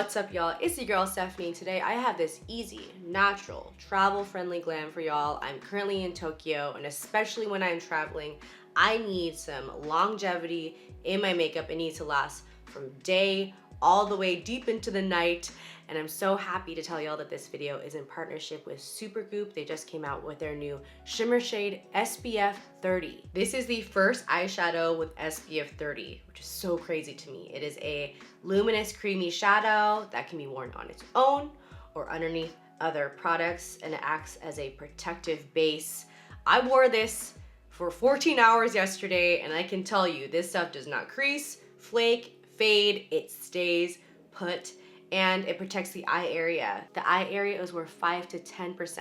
What's up, y'all? It's your girl Stephanie. Today I have this easy, natural, travel-friendly glam for y'all. I'm currently in Tokyo, and especially when I'm traveling, I need some longevity in my makeup. It needs to last from day all the way deep into the night. And I'm so happy to tell y'all that this video is in partnership with Supergoop. They just came out with their new shimmer shade SPF 30. This is the first eyeshadow with SPF 30, which is so crazy to me. It is a luminous creamy shadow that can be worn on its own or underneath other products, and it acts as a protective base. I wore this for 14 hours yesterday, and I can tell you this stuff does not crease, flake, fade. It stays put, and it protects the eye area. The eye area is where 5 to 10%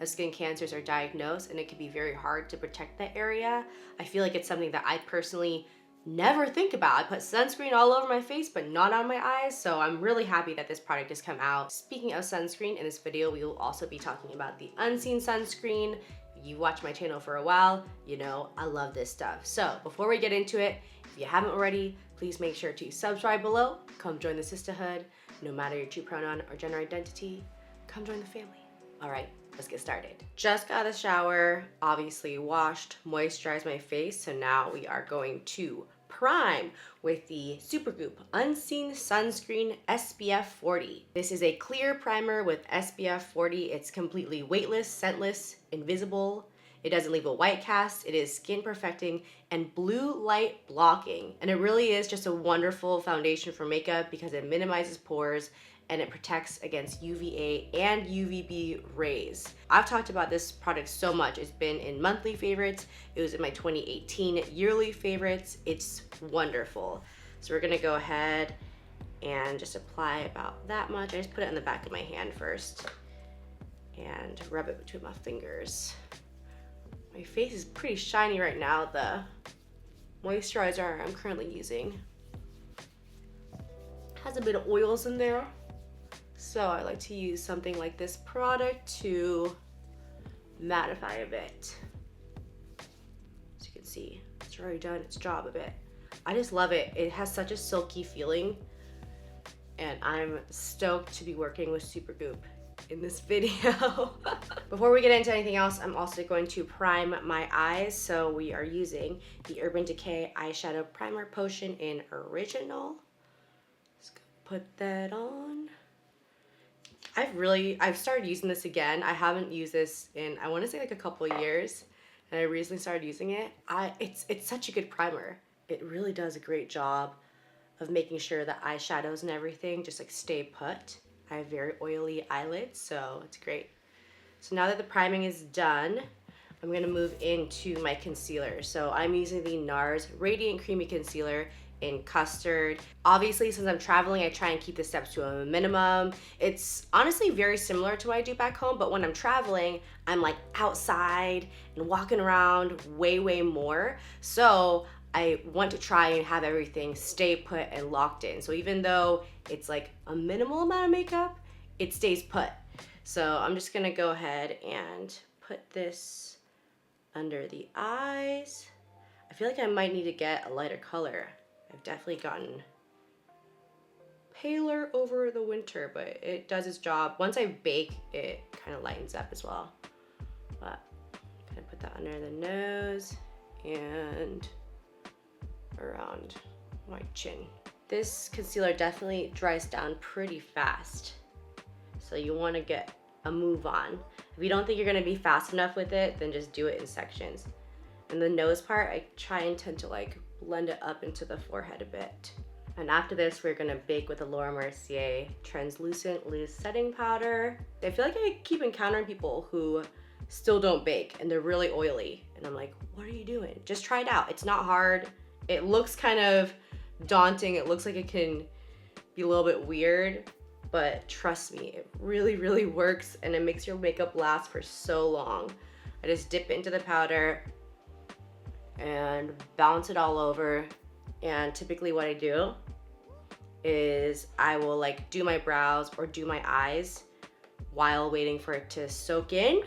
of skin cancers are diagnosed, and it can be very hard to protect that area. I feel like it's something that I personally never think about. I put sunscreen all over my face, but not on my eyes, so I'm really happy that this product has come out. Speaking of sunscreen, in this video, we will also be talking about the unseen sunscreen. If you watched my channel for a while, you know I love this stuff. So before we get into it, if you haven't already, please make sure to subscribe below. Come join the sisterhood. No matter your true pronoun or gender identity, come join the family. All right, let's get started. Just got out of the shower, obviously washed, moisturized my face, so now we are going to prime with the Supergoop Unseen Sunscreen SPF 40. This is a clear primer with SPF 40. It's completely weightless, scentless, invisible. It doesn't leave a white cast. It is skin perfecting and blue light blocking. And it really is just a wonderful foundation for makeup because it minimizes pores and it protects against UVA and UVB rays. I've talked about this product so much. It's been in monthly favorites. It was in my 2018 yearly favorites. It's wonderful. So we're gonna go ahead and just apply about that much. I just put it on the back of my hand first and rub it between my fingers. My face is pretty shiny right now. The moisturizer I'm currently using has a bit of oils in there. So I like to use something like this product to mattify a bit. As you can see, it's already done its job a bit. I just love it. It has such a silky feeling, and I'm stoked to be working with Supergoop in this video. Before we get into anything else, I'm also going to prime my eyes. So we are using the Urban Decay Eyeshadow Primer Potion in Original. Just gonna put that on. I've started using this again. I haven't used this in, I want to say like a couple of years, and I recently started using it. It's such a good primer. It really does a great job of making sure the eyeshadows and everything just like stay put. I have very oily eyelids, so it's great. So now that the priming is done, I'm gonna move into my concealer. So I'm using the NARS Radiant Creamy Concealer in Custard. Obviously, since I'm traveling, I try and keep the steps to a minimum. It's honestly very similar to what I do back home, but when I'm traveling, I'm like outside and walking around way more. So I want to try and have everything stay put and locked in. So even though it's like a minimal amount of makeup, it stays put. So I'm just gonna go ahead and put this under the eyes. I feel like I might need to get a lighter color. I've definitely gotten paler over the winter, but it does its job. Once I bake, it kind of lightens up as well. But I'm gonna put that under the nose and around my chin. This concealer definitely dries down pretty fast, so you want to get a move on. If you don't think you're going to be fast enough with it, then just do it in sections. And the nose part, I try and tend to like blend it up into the forehead a bit. And after this, we're going to bake with the Laura Mercier Translucent Loose Setting Powder. I feel like I keep encountering people who still don't bake and they're really oily, and I'm like, what are you doing? Just try it out. It's not hard. It looks kind of daunting. It looks like it can be a little bit weird, but trust me, it really works, and it makes your makeup last for so long. I just dip it into the powder and bounce it all over. And typically what I do is I will like do my brows or do my eyes while waiting for it to soak in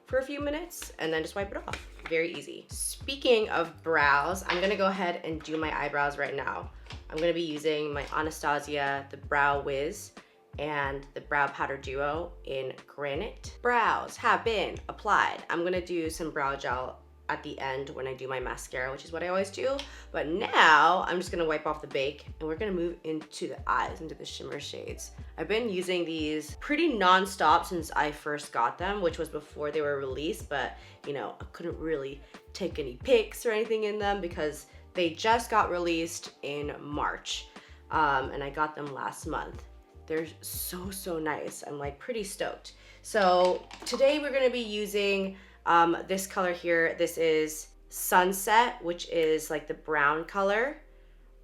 for a few minutes, and then just wipe it off. Very easy. Speaking of brows, I'm gonna go ahead and do my eyebrows right now. I'm gonna be using my Anastasia, the Brow Wiz and the Brow Powder Duo in Granite. Brows have been applied. I'm gonna do some brow gel at the end when I do my mascara, which is what I always do. But now I'm just gonna wipe off the bake and we're gonna move into the eyes, into the shimmer shades. I've been using these pretty non-stop since I first got them, which was before they were released, but you know, I couldn't really take any pics or anything in them because they just got released in March. And I got them last month. They're so nice. I'm like pretty stoked. So today we're gonna be using this color here. This is Sunset, which is like the brown color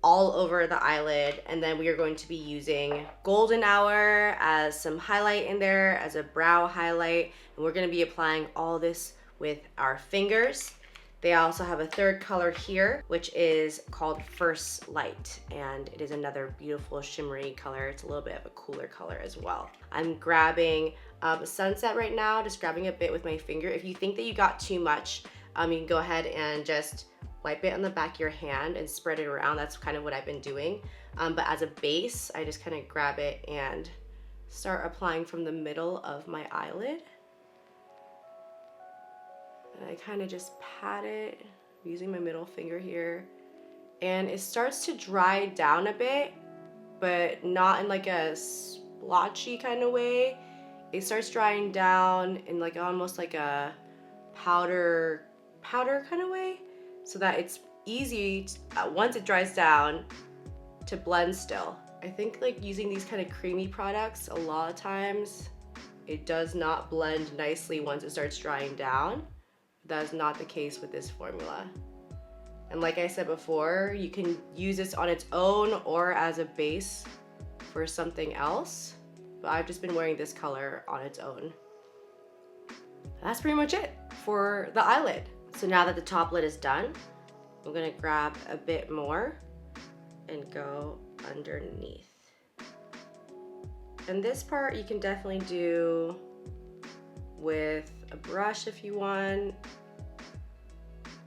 all over the eyelid. And then we are going to be using Golden Hour as some highlight in there, as a brow highlight. And we're gonna be applying all this with our fingers. They also have a third color here, which is called First Light, and it is another beautiful shimmery color. It's a little bit of a cooler color as well. I'm grabbing Sunset right now, just grabbing a bit with my finger. If you think that you got too much, you can go ahead and just wipe it on the back of your hand and spread it around. That's kind of what I've been doing. But as a base, I just kind of grab it and start applying from the middle of my eyelid. And I kind of just pat it using my middle finger here. And it starts to dry down a bit, but not in like a splotchy kind of way. It starts drying down in like almost like a powder kind of way, so that it's easy to, once it dries down, to blend still. I think like using these kind of creamy products, a lot of times it does not blend nicely once it starts drying down. That is not the case with this formula. And like I said before, you can use this on its own or as a base for something else. But I've just been wearing this color on its own. That's pretty much it for the eyelid. So now that the top lid is done, I'm gonna grab a bit more and go underneath. And this part you can definitely do with a brush if you want,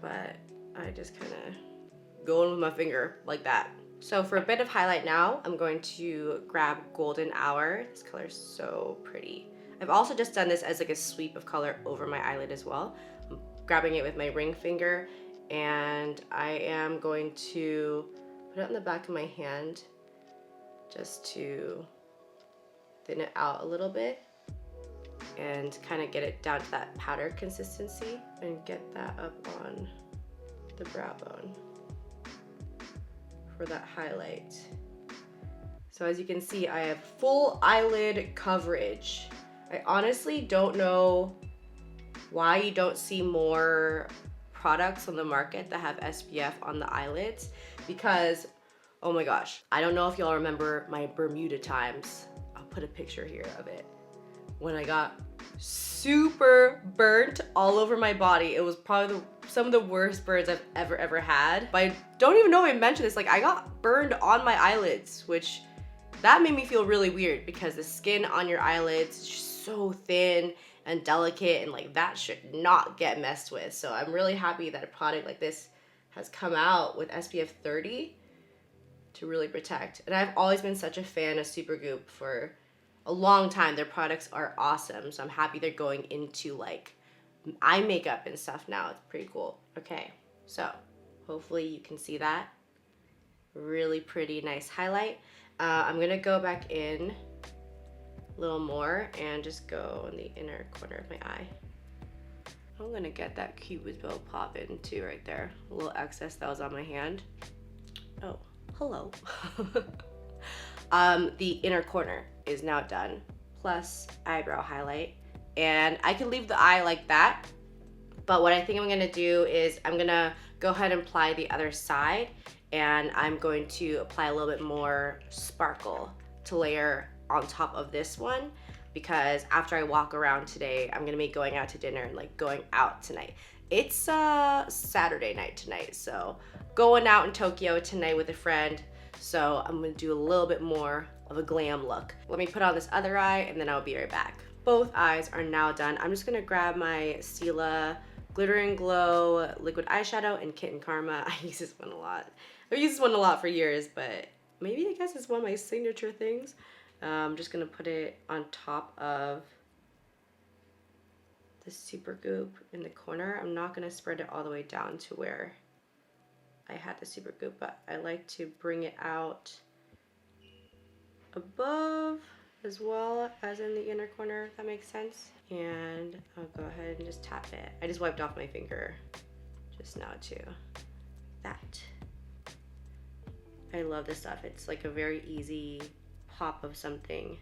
but I just kind of go in with my finger like that. So for a bit of highlight now, I'm going to grab Golden Hour. This color is so pretty. I've also just done this as like a sweep of color over my eyelid as well. I'm grabbing it with my ring finger, and I am going to put it on the back of my hand just to thin it out a little bit and kind of get it down to that powder consistency and get that up on the brow bone for that highlight. So as you can see, I have full eyelid coverage. I honestly don't know why you don't see more products on the market that have SPF on the eyelids, because oh my gosh, I don't know if y'all remember my Bermuda times. I'll put a picture here of it. When I got super burnt all over my body. It was probably some of the worst burns I've ever had. But I don't even know if I mentioned this, like I got burned on my eyelids, which that made me feel really weird because the skin on your eyelids is just so thin and delicate, and like that should not get messed with. So I'm really happy that a product like this has come out with SPF 30 to really protect. And I've always been such a fan of Supergoop for a long time. Their products are awesome, so I'm happy they're going into like eye makeup and stuff now. It's pretty cool. Okay, so hopefully you can see that. Really pretty, nice highlight. I'm gonna go back in a little more and just go in the inner corner of my eye. I'm gonna get that Cupid's bow pop in too right there. A little excess that was on my hand. Oh, hello. The inner corner is now done, plus eyebrow highlight. And I can leave the eye like that, but what I think I'm gonna do is I'm gonna go ahead and apply the other side, and I'm going to apply a little bit more sparkle to layer on top of this one, because after I walk around today, I'm gonna be going out to dinner and like going out tonight. It's Saturday night tonight, so going out in Tokyo tonight with a friend. So I'm gonna do a little bit more of a glam look. Let me put on this other eye and then I'll be right back. Both eyes are now done. I'm just gonna grab my Stila Glitter and Glow liquid eyeshadow in Kitten Karma. I use this one a lot. I've used this one a lot for years, but maybe I guess it's one of my signature things. I'm just gonna put it on top of the super goop in the corner. I'm not gonna spread it all the way down to where I had the super goop, but I like to bring it out above as well as in the inner corner, if that makes sense. And I'll go ahead and just tap it. I just wiped off my finger just now too. That. I love this stuff. It's like a very easy pop of something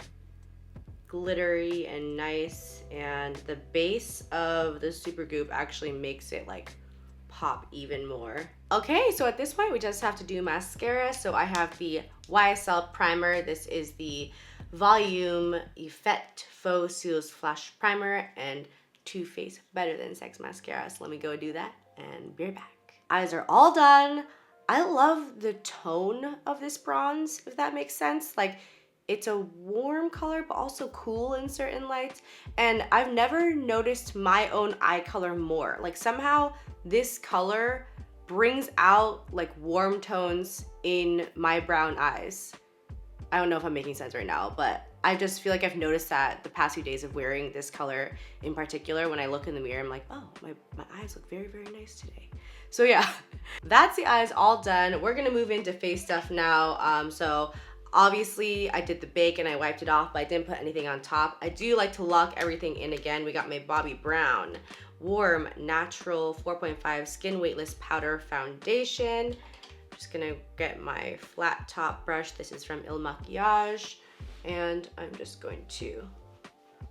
glittery and nice, and the base of the super goop actually makes it like pop even more. Okay, so at this point we just have to do mascara. So I have the YSL primer. This is the Volume Effect Faux Cils Flash Primer and Too Faced Better Than Sex Mascara. So let me go do that and be right back. Eyes are all done. I love the tone of this bronze, if that makes sense. Like, it's a warm color, but also cool in certain lights. And I've never noticed my own eye color more. Like, somehow this color brings out like warm tones in my brown eyes. I don't know if I'm making sense right now, but I just feel like I've noticed that the past few days of wearing this color in particular. When I look in the mirror, I'm like, oh, my eyes look very, very nice today. So yeah, that's the eyes all done. We're gonna move into face stuff now. So obviously I did the bake and I wiped it off, but I didn't put anything on top. I do like to lock everything in again. We got my Bobbi Brown Warm Natural 4.5 Skin Weightless Powder Foundation. Just gonna get my flat top brush. This is from Il Makiage, and I'm just going to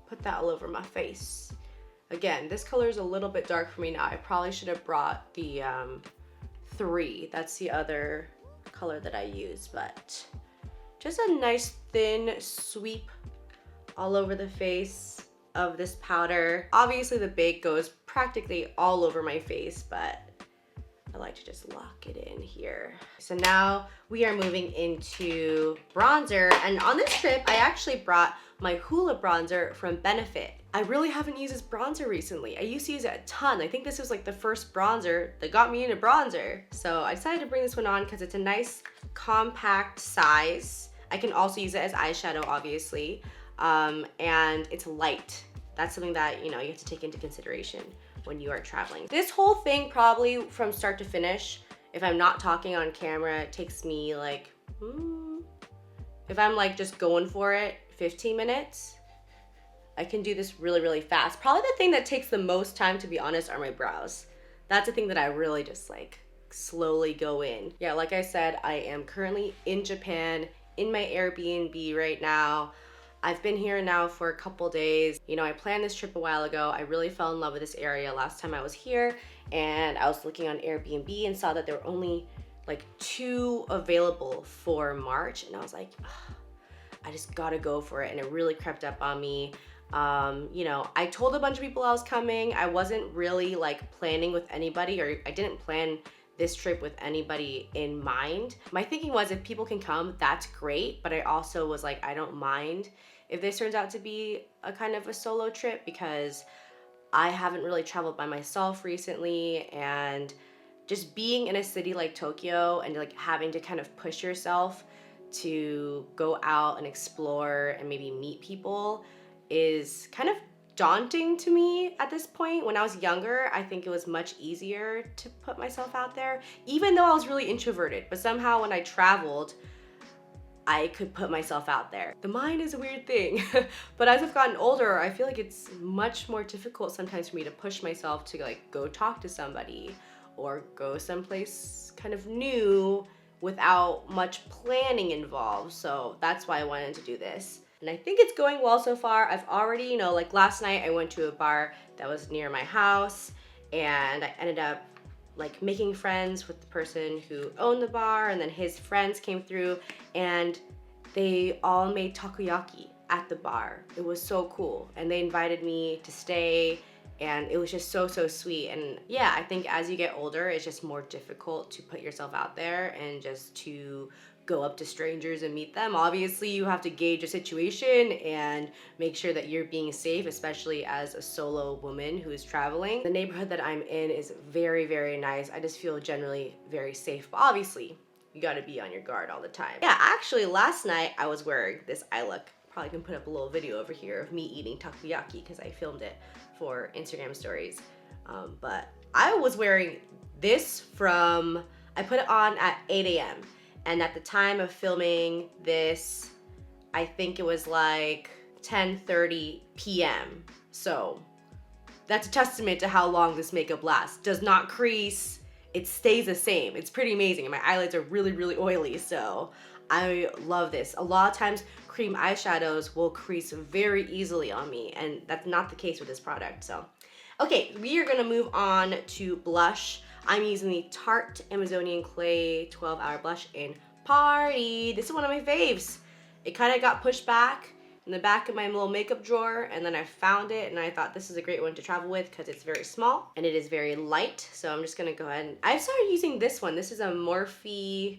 put that all over my face. Again, this color is a little bit dark for me now. I probably should have brought the 3. That's the other color that I use, but just a nice thin sweep all over the face of this powder. Obviously the bake goes practically all over my face, but I like to just lock it in here. So now we are moving into bronzer, and on this trip I actually brought my Hoola bronzer from Benefit. I really haven't used this bronzer recently. I used to use it a ton. I think this was like the first bronzer that got me into bronzer. So I decided to bring this one on because it's a nice compact size. I can also use it as eyeshadow, obviously, and it's light. That's something that, you know, you have to take into consideration when you are traveling. This whole thing, probably from start to finish, if I'm not talking on camera, it takes me like, if I'm like just going for it, 15 minutes. I can do this really, really fast. Probably the thing that takes the most time, to be honest, are my brows. That's the thing that I really just like slowly go in. Yeah, like I said, I am currently in Japan, in my Airbnb right now. I've been here now for a couple days. You know, I planned this trip a while ago. I really fell in love with this area last time I was here, and I was looking on Airbnb and saw that there were only like 2 available for March, and I was like, oh, I just gotta go for it, and it really crept up on me. You know, I told a bunch of people I was coming. I wasn't really like planning with anybody, or I didn't plan this trip with anybody in mind. My thinking was, if people can come, that's great, but I also was like, I don't mind if this turns out to be a kind of a solo trip, because I haven't really traveled by myself recently, and just being in a city like Tokyo and like having to kind of push yourself to go out and explore and maybe meet people is kind of daunting to me at this point. When I was younger, I think it was much easier to put myself out there, even though I was really introverted. But somehow when I traveled, I could put myself out there. The mind is a weird thing. But as I've gotten older, I feel like it's much more difficult sometimes for me to push myself to like go talk to somebody or go someplace kind of new without much planning involved. So that's why I wanted to do this. And I think it's going well so far. I've already, you know, like last night I went to a bar that was near my house, and I ended up like making friends with the person who owned the bar, and then his friends came through and they all made takoyaki at the bar. It was so cool, and they invited me to stay, and it was just so sweet. And yeah, I think as you get older, it's just more difficult to put yourself out there and just to go up to strangers and meet them. Obviously, you have to gauge a situation and make sure that you're being safe, especially as a solo woman who is traveling. The neighborhood that I'm in is very nice. I just feel generally very safe. But obviously, you gotta be on your guard all the time. Yeah, actually last night I was wearing this eye look. Probably can put up a little video over here of me eating takoyaki because I filmed it for Instagram stories. But I was wearing this from, I put it on at 8 a.m. And at the time of filming this, I think it was like 10:30 p.m. So that's a testament to how long this makeup lasts. Does not crease, it stays the same. It's pretty amazing. And my eyelids are really, really oily, so I love this. A lot of times cream eyeshadows will crease very easily on me, and that's not the case with this product. So, okay, we are gonna move on to blush. I'm using the Tarte Amazonian Clay 12-Hour Blush in Party. This is one of my faves. It kind of got pushed back in the back of my little makeup drawer, and then I found it, and I thought this is a great one to travel with because it's very small and it is very light. So I'm just gonna go ahead and I started using this one. This is a Morphe,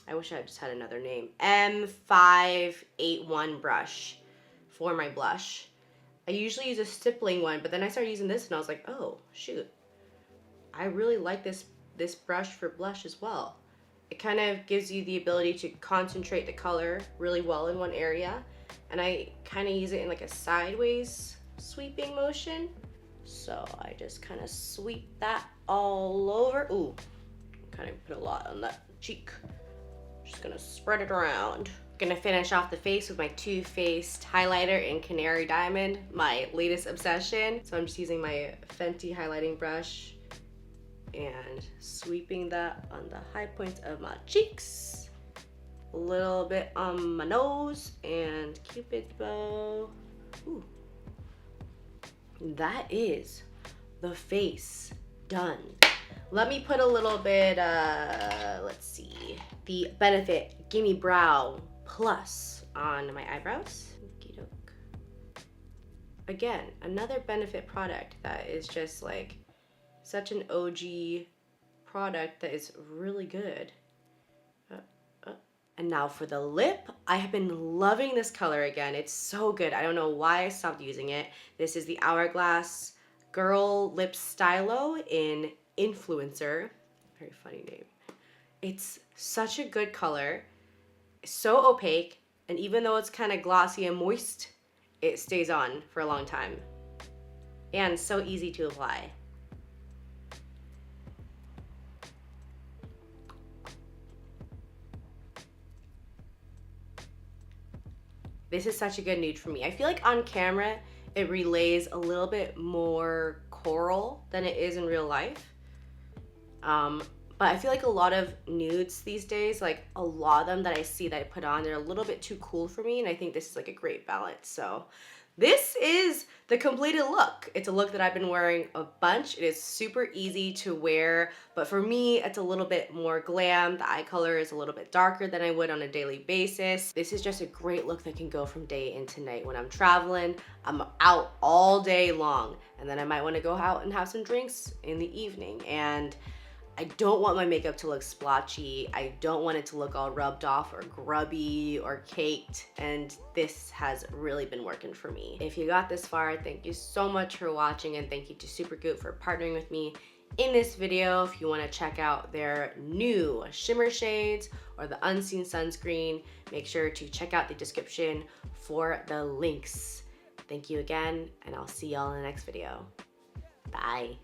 I wish I just had another name, M581 brush for my blush. I usually use a stippling one, but then I started using this and I was like, oh shoot, I really like this brush for blush as well. It kind of gives you the ability to concentrate the color really well in one area, and I kind of use it in like a sideways sweeping motion. So I just kind of sweep that all over. Ooh, kind of put a lot on that cheek. Just gonna spread it around. Gonna finish off the face with my Too Faced highlighter in Canary Diamond, my latest obsession. So I'm just using my Fenty highlighting brush and sweeping that on the high points of my cheeks. A little bit on my nose and Cupid's bow. Ooh. That is the face done. Let me put a little bit, let's see, the Benefit Gimme Brow Plus on my eyebrows. Okey-doke. Again, another Benefit product that is just like such an OG product that is really good. And now for the lip, I have been loving this color again. It's so good. I don't know why I stopped using it. This is the Hourglass Girl Lip Stylo in Influencer. Very funny name. It's such a good color. It's so opaque, and even though it's kind of glossy and moist, it stays on for a long time. And so easy to apply. This is such a good nude for me. I feel like on camera, it relays a little bit more coral than it is in real life. But I feel like a lot of nudes these days, like a lot of them that I see that I put on, they're a little bit too cool for me, and I think this is like a great balance. So this is the completed look. It's a look that I've been wearing a bunch. It is super easy to wear, but for me, it's a little bit more glam. The eye color is a little bit darker than I would on a daily basis. This is just a great look that can go from day into night. When I'm traveling, I'm out all day long, and then I might want to go out and have some drinks in the evening, and I don't want my makeup to look splotchy. I don't want it to look all rubbed off or grubby or caked, and this has really been working for me. If you got this far, thank you so much for watching, and thank you to Supergoop for partnering with me in this video. If you want to check out their new shimmer shades or the unseen sunscreen, make sure to check out the description for the links. Thank you again, and I'll see y'all in the next video. Bye.